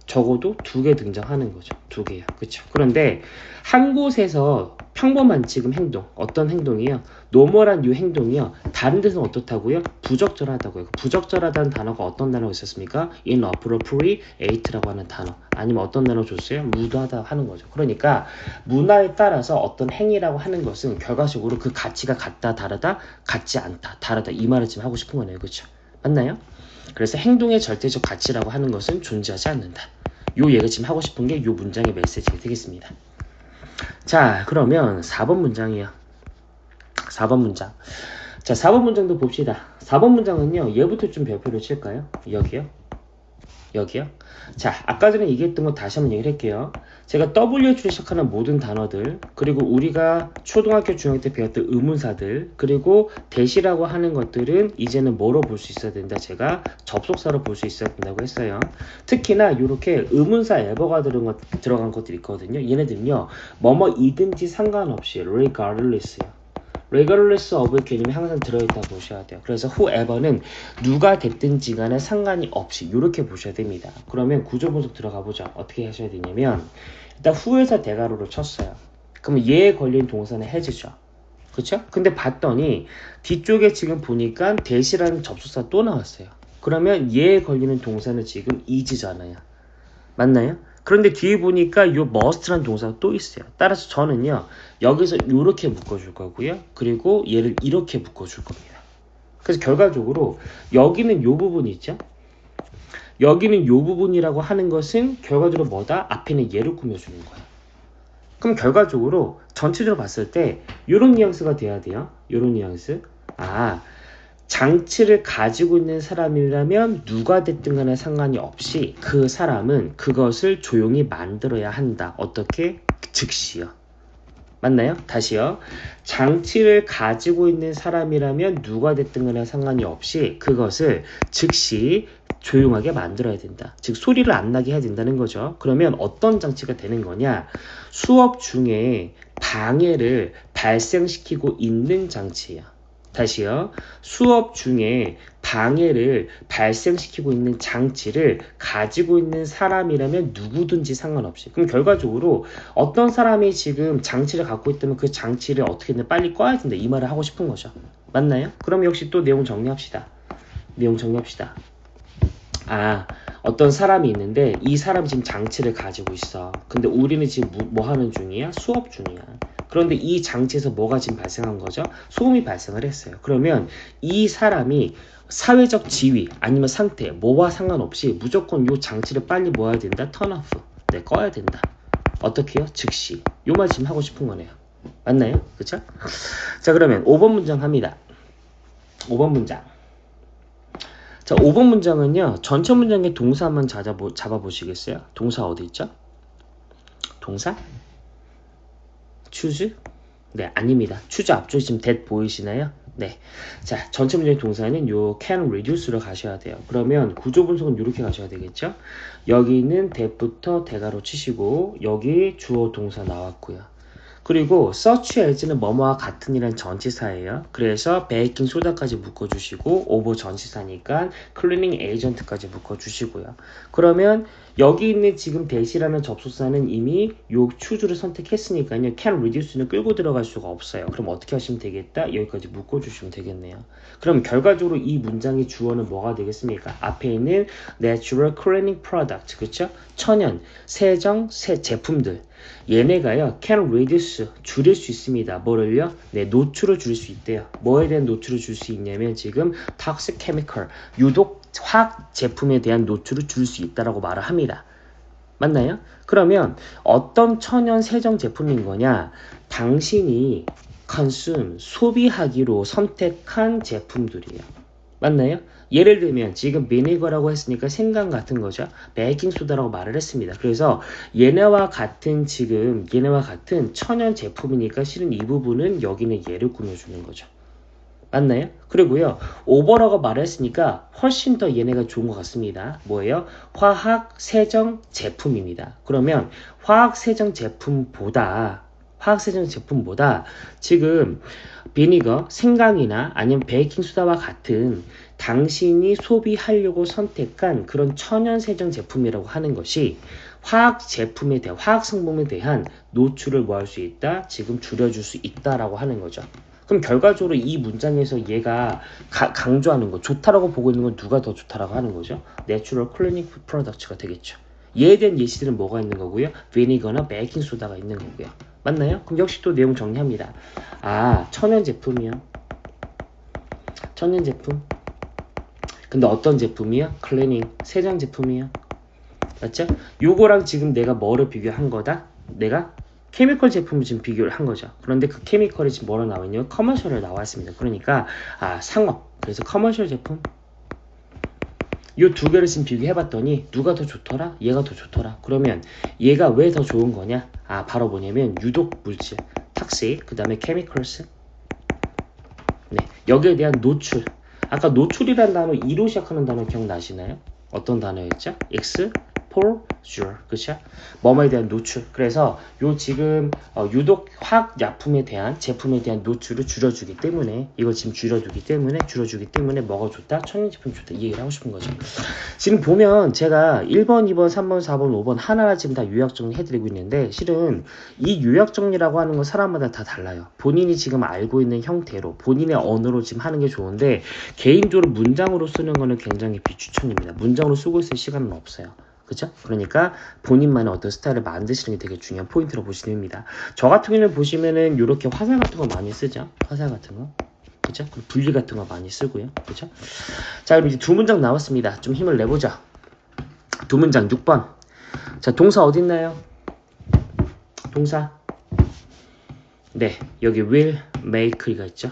적어도 2개 등장하는 거죠. 2개요. 그쵸? 그런데 한 곳에서 평범한 지금 행동, 어떤 행동이요? 노멀한 이 행동이요. 다른 데서는 어떻다고요? 부적절하다고요. 부적절하다는 단어가 어떤 단어가 있었습니까? inappropriate라고 하는 단어. 아니면 어떤 단어 줬어요? 무도하다 하는 거죠. 그러니까 문화에 따라서 어떤 행위라고 하는 것은 결과적으로 그 가치가 같다, 다르다, 같지 않다, 다르다. 이 말을 지금 하고 싶은 거네요. 그렇죠? 맞나요? 그래서 행동의 절대적 가치라고 하는 것은 존재하지 않는다. 요 얘기 지금 하고 싶은 게 요 문장의 메시지가 되겠습니다. 자, 그러면 4번 문장이에요. 4번 문장. 자, 4번 문장도 봅시다. 4번 문장은요. 얘부터 좀 별표를 칠까요? 여기요. 자, 아까 전에 얘기했던 거 다시 한번 얘기를 할게요. 제가 WH로 시작하는 모든 단어들, 그리고 우리가 초등학교, 중학교 때 배웠던 의문사들, 그리고 대시라고 하는 것들은 이제는 뭐로 볼 수 있어야 된다? 제가 접속사로 볼 수 있어야 된다고 했어요. 특히나 이렇게 의문사 에버가 들어간 것들이 있거든요. 얘네들은요, 뭐뭐이든지 상관없이 regardless요. regardless of의 개념이 항상 들어있다고 보셔야 돼요. 그래서 whoever는 누가 됐든지 간에 상관이 없이 이렇게 보셔야 됩니다. 그러면 구조 분석 들어가 보죠. 어떻게 하셔야 되냐면 일단 who에서 대가로를 쳤어요. 그러면 얘에 걸린 동사는 has죠. 그쵸? 근데 봤더니 뒤쪽에 지금 보니까 that이라는 접속사 또 나왔어요. 그러면 얘에 걸리는 동사는 지금 is잖아요. 맞나요? 그런데 뒤에 보니까 요 must란 동사가 또 있어요. 따라서 저는요, 여기서 이렇게 묶어줄 거고요. 그리고 얘를 이렇게 묶어줄 겁니다. 그래서 결과적으로 여기는 요 부분 있죠? 여기는 요 부분이라고 하는 것은 결과적으로 뭐다? 앞에는 얘를 꾸며주는 거야. 그럼 결과적으로 전체적으로 봤을 때 요런 뉘앙스가 돼야 돼요. 요런 뉘앙스. 아, 장치를 가지고 있는 사람이라면 누가 됐든 간에 상관이 없이 그 사람은 그것을 조용히 만들어야 한다. 어떻게? 즉시요. 맞나요? 다시요. 장치를 가지고 있는 사람이라면 누가 됐든 간에 상관이 없이 그것을 즉시 조용하게 만들어야 된다. 즉 소리를 안 나게 해야 된다는 거죠. 그러면 어떤 장치가 되는 거냐? 수업 중에 방해를 발생시키고 있는 장치예요. 다시요. 수업 중에 방해를 발생시키고 있는 장치를 가지고 있는 사람이라면 누구든지 상관없이. 그럼 결과적으로 어떤 사람이 지금 장치를 갖고 있다면 그 장치를 어떻게든 빨리 꺼야 된다. 이 말을 하고 싶은 거죠. 맞나요? 그럼 역시 또 내용 정리합시다. 내용 정리합시다. 아, 어떤 사람이 있는데 이 사람이 지금 장치를 가지고 있어. 근데 우리는 지금 뭐 하는 중이야? 수업 중이야. 그런데 이 장치에서 뭐가 지금 발생한 거죠? 소음이 발생을 했어요. 그러면 이 사람이 사회적 지위 아니면 상태 뭐와 상관없이 무조건 이 장치를 빨리 뭐 해야 된다? turn off. 네, 꺼야 된다. 어떻게요? 즉시. 요 말 지금 하고 싶은 거네요. 맞나요? 그쵸? 자, 그러면 5번 문장 합니다. 5번 문장. 자, 5번 문장은요. 전체 문장의 동사 한번 잡아보시겠어요? 동사 어디 있죠? 동사? choose? 네, 아닙니다. choose 앞쪽에 지금 that 보이시나요? 네. 자, 전체 문장의 동사는 요 can reduce로 가셔야 돼요. 그러면 구조 분석은 이렇게 가셔야 되겠죠? 여기는 that부터 대가로 치시고 여기 주어 동사 나왔고요. 그리고 search as는 뭐뭐와 같은 이란 전치사예요. 그래서 베이킹 소다까지 묶어주시고 오버 전치사니까 클리닝 에이전트까지 묶어주시고요. 그러면 여기 있는 지금 대시라는 접속사는 이미 요 choose를 선택했으니까요. can reduce는 끌고 들어갈 수가 없어요. 그럼 어떻게 하시면 되겠다? 여기까지 묶어주시면 되겠네요. 그럼 결과적으로 이 문장의 주어는 뭐가 되겠습니까? 앞에 있는 natural cleaning product, 그렇죠? 천연, 세정, 제품들. 얘네가요, can reduce, 줄일 수 있습니다. 뭐를요? 네, 노출을 줄일 수 있대요. 뭐에 대한 노출을 줄 수 있냐면 지금 toxic chemical, 유독 화학 제품에 대한 노출을 줄 수 있다라고 말을 합니다. 맞나요? 그러면 어떤 천연 세정 제품인 거냐? 당신이 consume, 소비하기로 선택한 제품들이에요. 맞나요? 예를 들면 지금 비니거라고 했으니까 생강 같은 거죠. 베이킹소다라고 말을 했습니다. 그래서 얘네와 같은 천연 제품이니까 실은 이 부분은 여기는 얘를 꾸며주는 거죠. 맞나요? 그리고요, 오버라고 말했으니까 훨씬 더 얘네가 좋은 것 같습니다. 뭐예요? 화학 세정 제품입니다. 그러면 화학 세정 제품보다 지금 비니거, 생강이나 아니면 베이킹소다와 같은 당신이 소비하려고 선택한 그런 천연 세정 제품이라고 하는 것이 화학 성분에 대한 노출을 뭐 할 수 있다? 지금 줄여줄 수 있다라고 하는 거죠. 그럼 결과적으로 이 문장에서 얘가 강조하는 거, 좋다라고 보고 있는 건 누가 더 좋다라고 하는 거죠? Natural Cleaning Products가 되겠죠. 얘에 대한 예시들은 뭐가 있는 거고요? 비니거나 베이킹소다가 있는 거고요. 맞나요? 그럼 역시 또 내용 정리합니다. 아, 천연 제품이요. 천연 제품. 근데 어떤 제품이요? 클리닝, 세정 제품이요. 맞죠? 요거랑 지금 내가 뭐를 비교한 거다? 내가 케미컬 제품을 지금 비교를 한 거죠. 그런데 그 케미컬이 지금 뭐로 나와 있냐면 커머셜로 나와 있습니다. 그러니까 상업, 그래서 커머셜 제품 요 두 개를 지금 비교해봤더니 누가 더 좋더라? 얘가 더 좋더라. 그러면 얘가 왜 더 좋은 거냐? 바로 뭐냐면 유독 물질, 탁식, 그 다음에 케미컬스. 네, 여기에 대한 노출. 아까 노출이란 단어 2로 시작하는 단어 기억나시나요? 어떤 단어였죠? X, exposure, 그쵸? 뭐뭐에 대한 노출. 그래서 요 지금 유독 화약약품에 대한 제품에 대한 노출을 줄여주기 때문에 이거 지금 줄여주기 때문에 뭐가 좋다? 천연제품 좋다. 이 얘기를 하고 싶은 거죠. 지금 보면 제가 1번, 2번, 3번, 4번, 5번 하나하나 지금 다 요약 정리해드리고 있는데 실은 이 요약 정리라고 하는 건 사람마다 다 달라요. 본인이 지금 알고 있는 형태로 본인의 언어로 지금 하는 게 좋은데 개인적으로 문장으로 쓰는 거는 굉장히 비추천입니다. 문장으로 쓰고 있을 시간은 없어요. 그죠? 그러니까 본인만의 어떤 스타일을 만드시는 게 되게 중요한 포인트로 보시면 됩니다. 저 같은 경우는 보시면은 이렇게 화살 같은 거 많이 쓰죠. 화살 같은 거. 그죠? 분리 같은 거 많이 쓰고요. 그죠? 자, 그럼 이제 두 문장 나왔습니다. 좀 힘을 내보자. 두 문장 6번. 자, 동사 어디 있나요? 동사. 네, 여기 will, make가 있죠.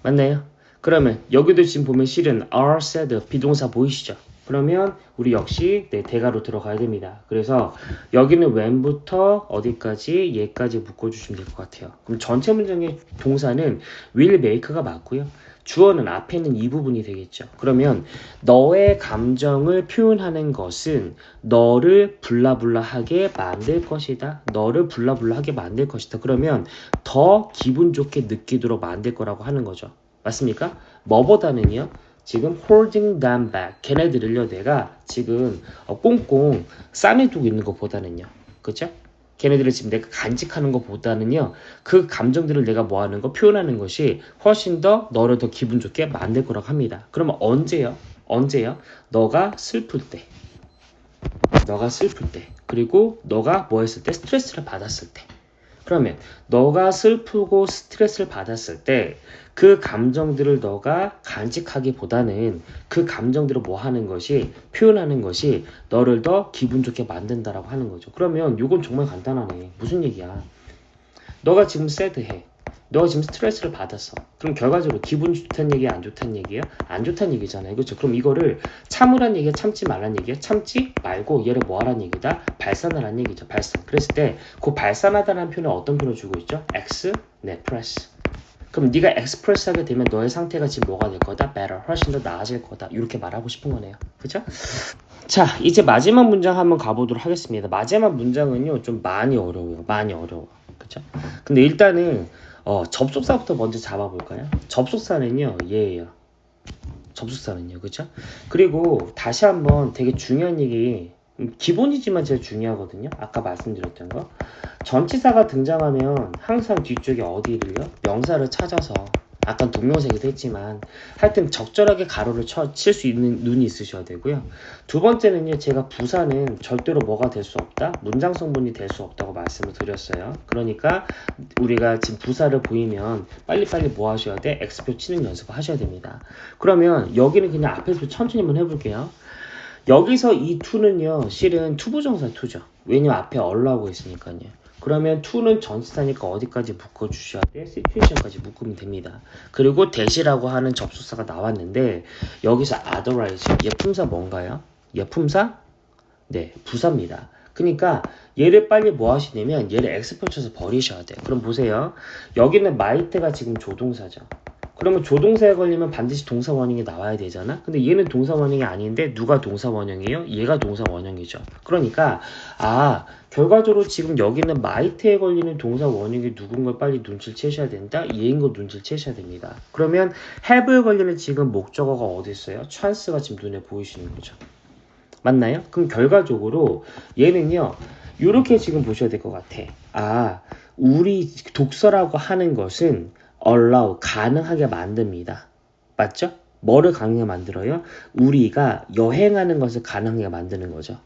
맞나요? 그러면 여기도 지금 보면 실은 are, said, 비동사 보이시죠? 그러면 우리 역시 대가로 들어가야 됩니다. 그래서 여기는 when부터 어디까지 얘까지 묶어주시면 될 것 같아요. 그럼 전체 문장의 동사는 will make가 맞고요. 주어는 앞에 있는 이 부분이 되겠죠. 그러면 너의 감정을 표현하는 것은 너를 블라블라하게 만들 것이다. 너를 블라블라하게 만들 것이다. 그러면 더 기분 좋게 느끼도록 만들 거라고 하는 거죠. 맞습니까? 뭐보다는요. 지금 holding them back. 걔네들을요 내가 지금 꽁꽁 싸매두고 있는 것보다는요. 그쵸? 걔네들을 지금 내가 간직하는 것보다는요. 그 감정들을 내가 뭐 하는 거 표현하는 것이 훨씬 더 너를 더 기분 좋게 만들 거라고 합니다. 그러면 언제요? 언제요? 너가 슬플 때. 너가 슬플 때. 그리고 너가 뭐 했을 때? 스트레스를 받았을 때. 그러면 너가 슬프고 스트레스를 받았을 때 그 감정들을 너가 간직하기보다는 그 감정들을 뭐 하는 것이 표현하는 것이 너를 더 기분 좋게 만든다라고 하는 거죠. 그러면 이건 정말 간단하네. 무슨 얘기야? 너가 지금 새드해. 너가 지금 스트레스를 받았어. 그럼 결과적으로 기분 좋다는 얘기야? 안 좋다는 얘기예요? 안 좋다는 얘기잖아요. 그렇죠? 그럼 이거를 참으란 얘기야? 참지 말란 얘기야? 참지 말고 얘를 뭐 하란 얘기다? 발산하란 얘기죠. 발산. 그랬을 때 그 발산하다라는 표현은 어떤 표현을 주고 있죠? express. 그럼 네가 express 하게 되면 너의 상태가 지금 뭐가 될 거다? better. 훨씬 더 나아질 거다. 이렇게 말하고 싶은 거네요. 그죠? 자, 이제 마지막 문장 한번 가보도록 하겠습니다. 마지막 문장은요, 좀 많이 어려워요. 많이 어려워. 그죠? 근데 일단은 접속사부터 먼저 잡아볼까요? 접속사는요, 얘예요. 접속사는요, 그죠? 그리고 다시 한번 되게 중요한 얘기, 기본이지만 제일 중요하거든요. 아까 말씀드렸던 거. 전치사가 등장하면 항상 뒤쪽에 어디를요? 명사를 찾아서 아까 동명사기도 했지만 하여튼 적절하게 가로를 칠 수 있는 눈이 있으셔야 되고요. 두 번째는요. 제가 부사는 절대로 뭐가 될 수 없다? 문장 성분이 될 수 없다고 말씀을 드렸어요. 그러니까 우리가 지금 부사를 보이면 빨리빨리 뭐 하셔야 돼? X표 치는 연습을 하셔야 됩니다. 그러면 여기는 그냥 앞에서 천천히 한번 해볼게요. 여기서 이 to는요. 실은 투부정사 to죠. 왜냐면 앞에 얼라고 있으니까요. 그러면 to는 전치사니까 어디까지 묶어주셔야 돼? situation까지 묶으면 됩니다. 그리고 that이라고 하는 접속사가 나왔는데 여기서 otherwise 얘 품사 뭔가요? 얘 품사? 네, 부사입니다. 그러니까 얘를 빨리 뭐 하시냐면 얘를 X표 쳐서 버리셔야 돼요. 그럼 보세요. 여기는 might가 지금 조동사죠. 그러면 조동사에 걸리면 반드시 동사 원형이 나와야 되잖아. 근데 얘는 동사 원형이 아닌데 누가 동사 원형이에요? 얘가 동사 원형이죠. 그러니까 결과적으로 지금 여기는 might에 걸리는 동사 원형이 누군 걸 빨리 눈치를 채셔야 된다. 얘인 거 눈치를 채셔야 됩니다. 그러면 have에 걸리는 지금 목적어가 어디 있어요? chance가 지금 눈에 보이시는 거죠. 맞나요? 그럼 결과적으로 얘는요. 이렇게 지금 보셔야 될 것 같아. 우리 독서라고 하는 것은 allow, 가능하게 만듭니다. 맞죠? 뭐를 가능하게 만들어요? 우리가 여행하는 것을 가능하게 만드는 거죠.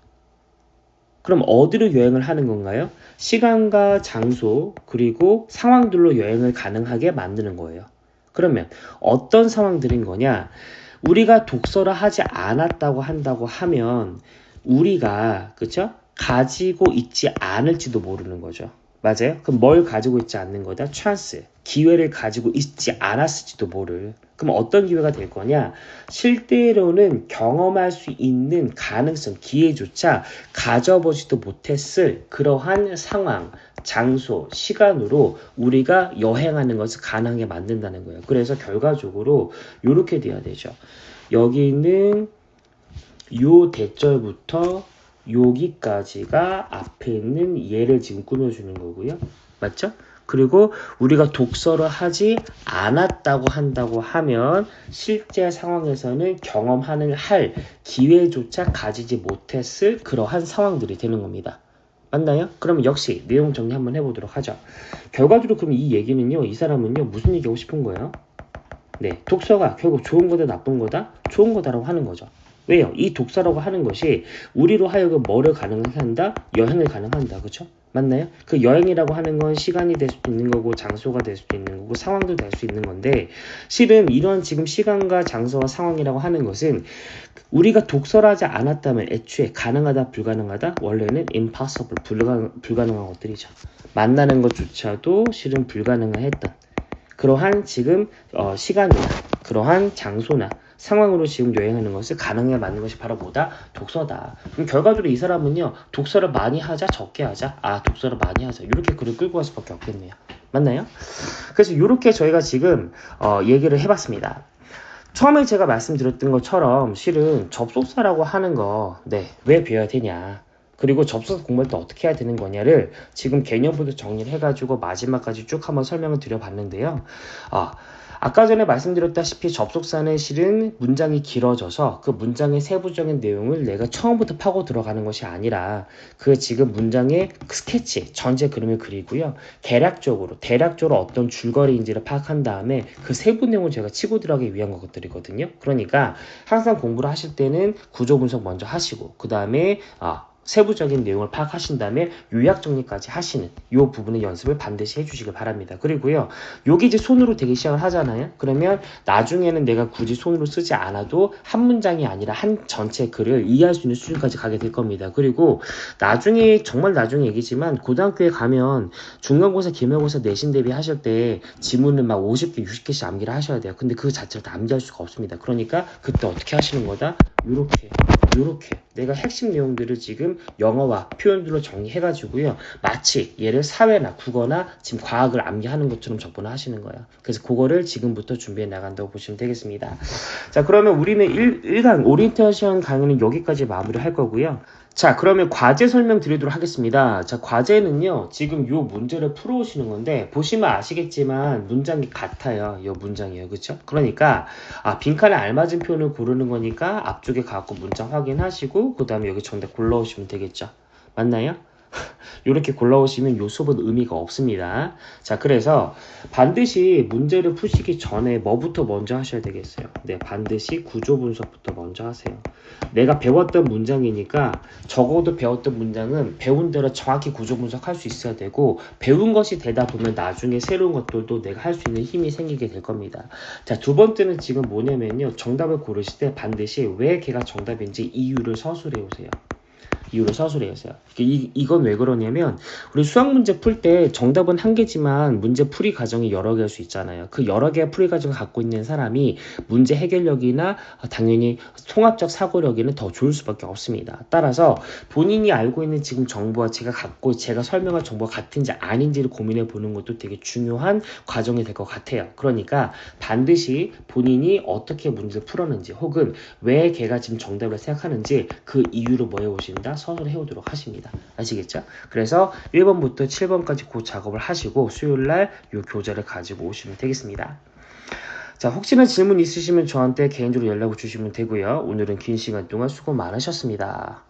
그럼 어디로 여행을 하는 건가요? 시간과 장소 그리고 상황들로 여행을 가능하게 만드는 거예요. 그러면 어떤 상황들인 거냐? 우리가 독서를 하지 않았다고 한다고 하면 우리가 그쵸? 가지고 있지 않을지도 모르는 거죠. 맞아요? 그럼 뭘 가지고 있지 않는 거다? 찬스, 기회를 가지고 있지 않았을지도 모를. 그럼 어떤 기회가 될 거냐? 실제로는 경험할 수 있는 가능성, 기회조차 가져보지도 못했을 그러한 상황, 장소, 시간으로 우리가 여행하는 것을 가능하게 만든다는 거예요. 그래서 결과적으로 이렇게 돼야 되죠. 여기는 요 대절부터 여기까지가 앞에 있는 얘를 지금 꾸며주는 거고요. 맞죠? 그리고 우리가 독서를 하지 않았다고 한다고 하면 실제 상황에서는 경험하는 할 기회조차 가지지 못했을 그러한 상황들이 되는 겁니다. 맞나요? 그럼 역시 내용 정리 한번 해보도록 하죠. 결과적으로 그럼 이 얘기는요, 이 사람은요, 무슨 얘기하고 싶은 거예요? 네, 독서가 결국 좋은 거다 나쁜 거다? 좋은 거다라고 하는 거죠. 왜요? 이 독서라고 하는 것이 우리로 하여금 뭐를 가능하게 한다? 여행을 가능한다. 그쵸? 맞나요? 그 여행이라고 하는 건 시간이 될 수도 있는 거고 장소가 될 수도 있는 거고 상황도 될 수 있는 건데 실은 이런 지금 시간과 장소와 상황이라고 하는 것은 우리가 독서를 하지 않았다면 애초에 가능하다 불가능하다? 원래는 impossible 불가능한 것들이죠. 만나는 것조차도 실은 불가능했던 그러한 지금 시간이나 그러한 장소나 상황으로 지금 여행하는 것을 가능해 만든 것이 바로 뭐다? 독서다. 그럼 결과적으로 이 사람은요. 독서를 많이 하자 적게 하자? 아 독서를 많이 하자. 이렇게 글을 끌고 갈 수밖에 없겠네요. 맞나요? 그래서 이렇게 저희가 지금 얘기를 해봤습니다. 처음에 제가 말씀드렸던 것처럼 실은 접속사라고 하는 거 왜 배워야 되냐. 그리고 접속사 공부할 때 어떻게 해야 되는 거냐를 지금 개념부터 정리를 해가지고 마지막까지 쭉 한번 설명을 드려봤는데요. 아까 전에 말씀드렸다시피 접속사는 실은 문장이 길어져서 그 문장의 세부적인 내용을 내가 처음부터 파고 들어가는 것이 아니라 그 지금 문장의 스케치, 전체 그림을 그리고요. 대략적으로 어떤 줄거리인지를 파악한 다음에 그 세부 내용을 제가 치고 들어가기 위한 것들이거든요. 그러니까 항상 공부를 하실 때는 구조 분석 먼저 하시고 그 다음에 세부적인 내용을 파악하신 다음에 요약 정리까지 하시는 이 부분의 연습을 반드시 해주시길 바랍니다. 그리고요, 여기 이제 손으로 되기 시작을 하잖아요. 그러면 나중에는 내가 굳이 손으로 쓰지 않아도 한 문장이 아니라 한 전체 글을 이해할 수 있는 수준까지 가게 될 겁니다. 그리고 나중에 정말 나중에 얘기지만 고등학교에 가면 중간고사, 기말고사 내신 대비 하실 때 지문을 막 50개, 60개씩 암기를 하셔야 돼요. 근데 그 자체를 다 암기할 수가 없습니다. 그러니까 그때 어떻게 하시는 거다? 요렇게 내가 핵심 내용들을 지금 영어와 표현들로 정리해가지고요. 마치 얘를 사회나 국어나 지금 과학을 암기하는 것처럼 접근을 하시는 거예요. 그래서 그거를 지금부터 준비해 나간다고 보시면 되겠습니다. 자, 그러면 우리는 일간 오리엔테이션 강의는 여기까지 마무리할 거고요. 자, 그러면 과제 설명 드리도록 하겠습니다. 자, 과제는요, 지금 요 문제를 풀어오시는 건데, 보시면 아시겠지만, 문장이 같아요. 요 문장이에요. 그쵸? 그러니까, 빈칸에 알맞은 표현을 고르는 거니까, 앞쪽에 갖고 문장 확인하시고, 그 다음에 여기 정답 골라오시면 되겠죠? 맞나요? 이렇게 골라오시면 요 수업은 의미가 없습니다. 자, 그래서 반드시 문제를 푸시기 전에 뭐부터 먼저 하셔야 되겠어요? 네, 반드시 구조 분석부터 먼저 하세요. 내가 배웠던 문장이니까 적어도 배웠던 문장은 배운 대로 정확히 구조 분석할 수 있어야 되고 배운 것이 되다 보면 나중에 새로운 것들도 내가 할 수 있는 힘이 생기게 될 겁니다. 자, 두 번째는 지금 뭐냐면요. 정답을 고르실 때 반드시 왜 걔가 정답인지 이유를 서술해 오세요. 이유를 서술해 오세요. 이건 왜 그러냐면 우리 수학 문제 풀 때 정답은 한 개지만 문제 풀이 과정이 여러 개일 수 있잖아요. 그 여러 개의 풀이 과정을 갖고 있는 사람이 문제 해결력이나 당연히 통합적 사고력에는 더 좋을 수밖에 없습니다. 따라서 본인이 알고 있는 지금 정보와 제가 설명할 정보가 같은지 아닌지를 고민해 보는 것도 되게 중요한 과정이 될 것 같아요. 그러니까 반드시 본인이 어떻게 문제를 풀었는지 혹은 왜 걔가 지금 정답을 생각하는지 그 이유를 뭐 해오신다? 서술해 오도록 하십니다. 아시겠죠? 그래서 1번부터 7번까지 그 작업을 하시고 수요일날 이 교재를 가지고 오시면 되겠습니다. 자, 혹시나 질문 있으시면 저한테 개인적으로 연락을 주시면 되고요. 오늘은 긴 시간 동안 수고 많으셨습니다.